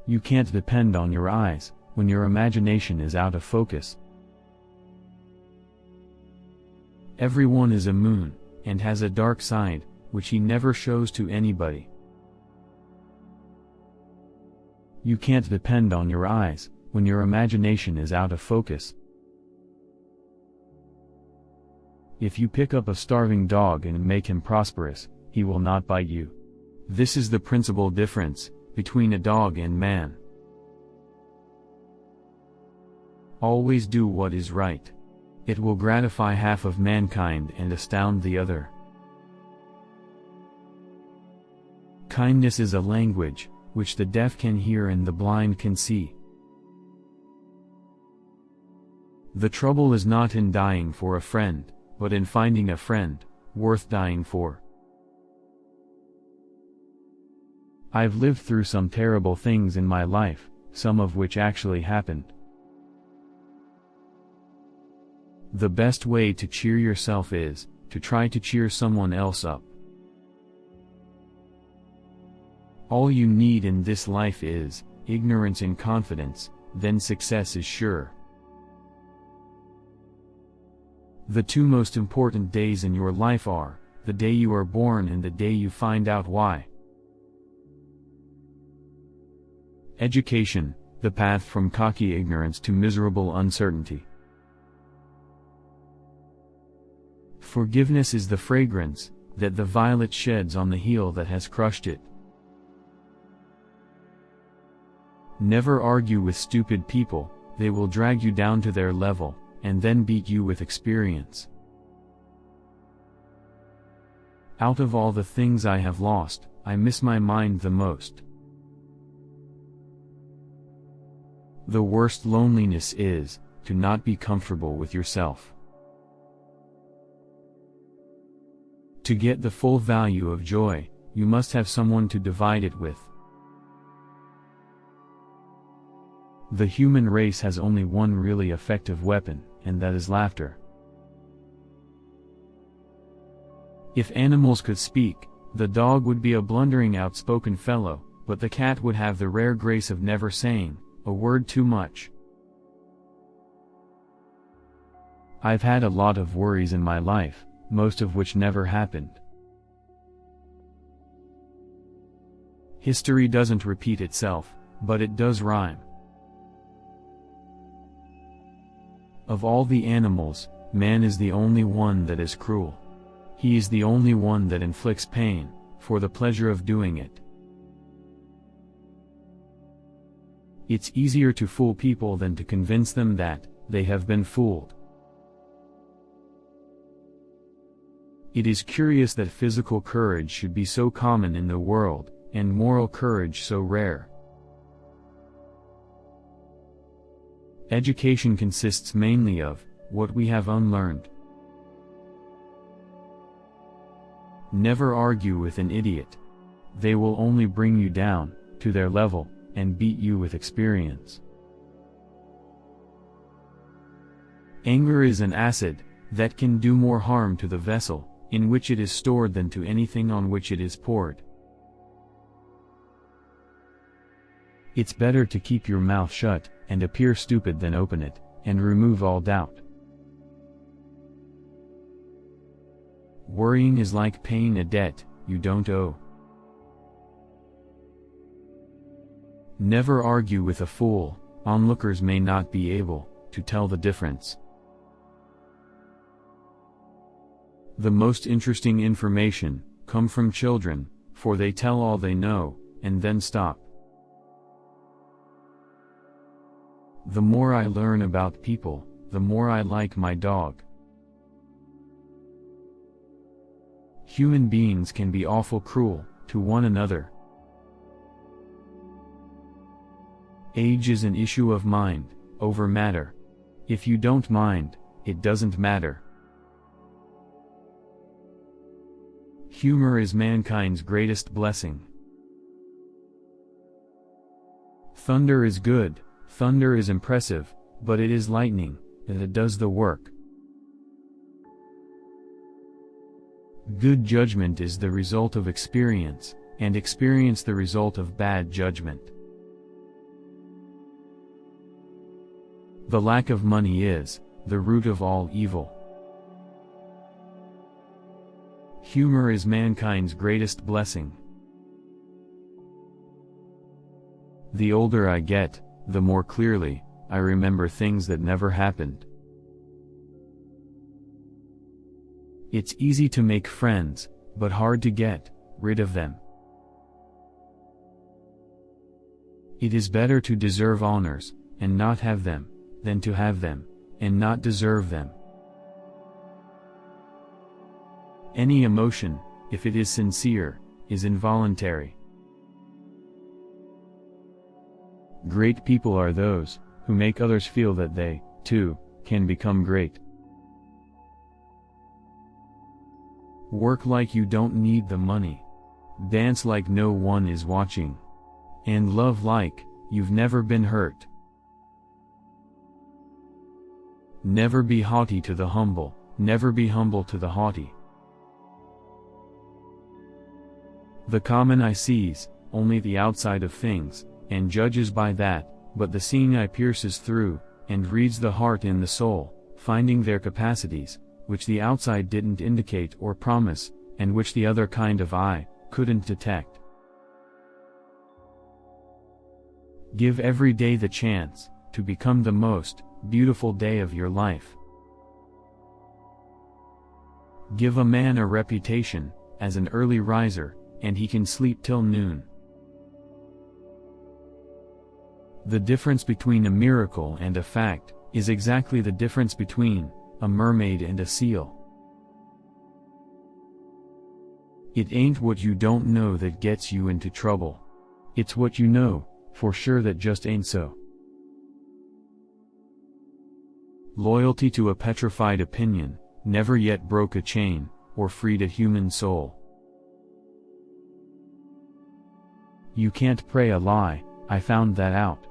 You can't depend on your eyes when your imagination is out of focus. Everyone is a moon, and has a dark side, which he never shows to anybody. You can't depend on your eyes when your imagination is out of focus. If you pick up a starving dog and make him prosperous, he will not bite you. This is the principal difference between a dog and man. Always do what is right. It will gratify half of mankind and astound the other. Kindness is a language which the deaf can hear and the blind can see. The trouble is not in dying for a friend, but in finding a friend worth dying for. I've lived through some terrible things in my life, some of which actually happened. The best way to cheer yourself is to try to cheer someone else up. All you need in this life is ignorance and confidence, then success is sure. The two most important days in your life are the day you are born and the day you find out why. Education, the path from cocky ignorance to miserable uncertainty. Forgiveness is the fragrance that the violet sheds on the heel that has crushed it. Never argue with stupid people, they will drag you down to their level, and then beat you with experience. Out of all the things I have lost, I miss my mind the most. The worst loneliness is to not be comfortable with yourself. To get the full value of joy, you must have someone to divide it with. The human race has only one really effective weapon, and that is laughter. If animals could speak, the dog would be a blundering outspoken fellow, but the cat would have the rare grace of never saying a word too much. I've had a lot of worries in my life, most of which never happened. History doesn't repeat itself, but it does rhyme. Of all the animals, man is the only one that is cruel. He is the only one that inflicts pain, for the pleasure of doing it. It's easier to fool people than to convince them that they have been fooled. It is curious that physical courage should be so common in the world, and moral courage so rare. Education consists mainly of what we have unlearned. Never argue with an idiot. They will only bring you down to their level and beat you with experience. Anger is an acid that can do more harm to the vessel in which it is stored than to anything on which it is poured. It's better to keep your mouth shut and appear stupid than open it and remove all doubt. Worrying is like paying a debt you don't owe. Never argue with a fool, onlookers may not be able to tell the difference. The most interesting information come from children, for they tell all they know, and then stop. The more I learn about people, the more I like my dog. Human beings can be awful cruel to one another. Age is an issue of mind over matter. If you don't mind, it doesn't matter. Humor is mankind's greatest blessing. Thunder is good, thunder is impressive, but it is lightning that does the work. Good judgment is the result of experience, and experience the result of bad judgment. The lack of money is the root of all evil. Humor is mankind's greatest blessing. The older I get, the more clearly I remember things that never happened. It's easy to make friends, but hard to get rid of them. It is better to deserve honors and not have them, than to have them and not deserve them. Any emotion, if it is sincere, is involuntary. Great people are those who make others feel that they, too, can become great. Work like you don't need the money. Dance like no one is watching. And love like you've never been hurt. Never be haughty to the humble, never be humble to the haughty. The common eye sees only the outside of things, and judges by that, but the seeing eye pierces through, and reads the heart and the soul, finding their capacities, which the outside didn't indicate or promise, and which the other kind of eye couldn't detect. Give every day the chance to become the most beautiful day of your life. Give a man a reputation as an early riser, and he can sleep till noon. The difference between a miracle and a fact is exactly the difference between a mermaid and a seal. It ain't what you don't know that gets you into trouble. It's what you know, for sure, that just ain't so. Loyalty to a petrified opinion never yet broke a chain, or freed a human soul. You can't pray a lie, I found that out.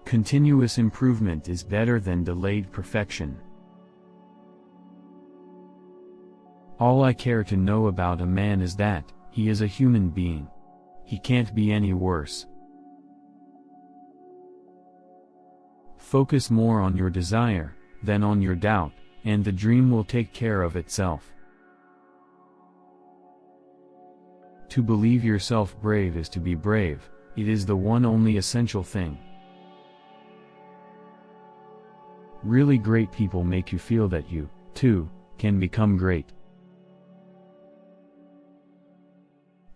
Continuous improvement is better than delayed perfection. All I care to know about a man is that he is a human being. He can't be any worse. Focus more on your desire than on your doubt, and the dream will take care of itself. To believe yourself brave is to be brave. It is the one only essential thing. Really great people make you feel that you, too, can become great.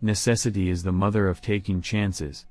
Necessity is the mother of taking chances.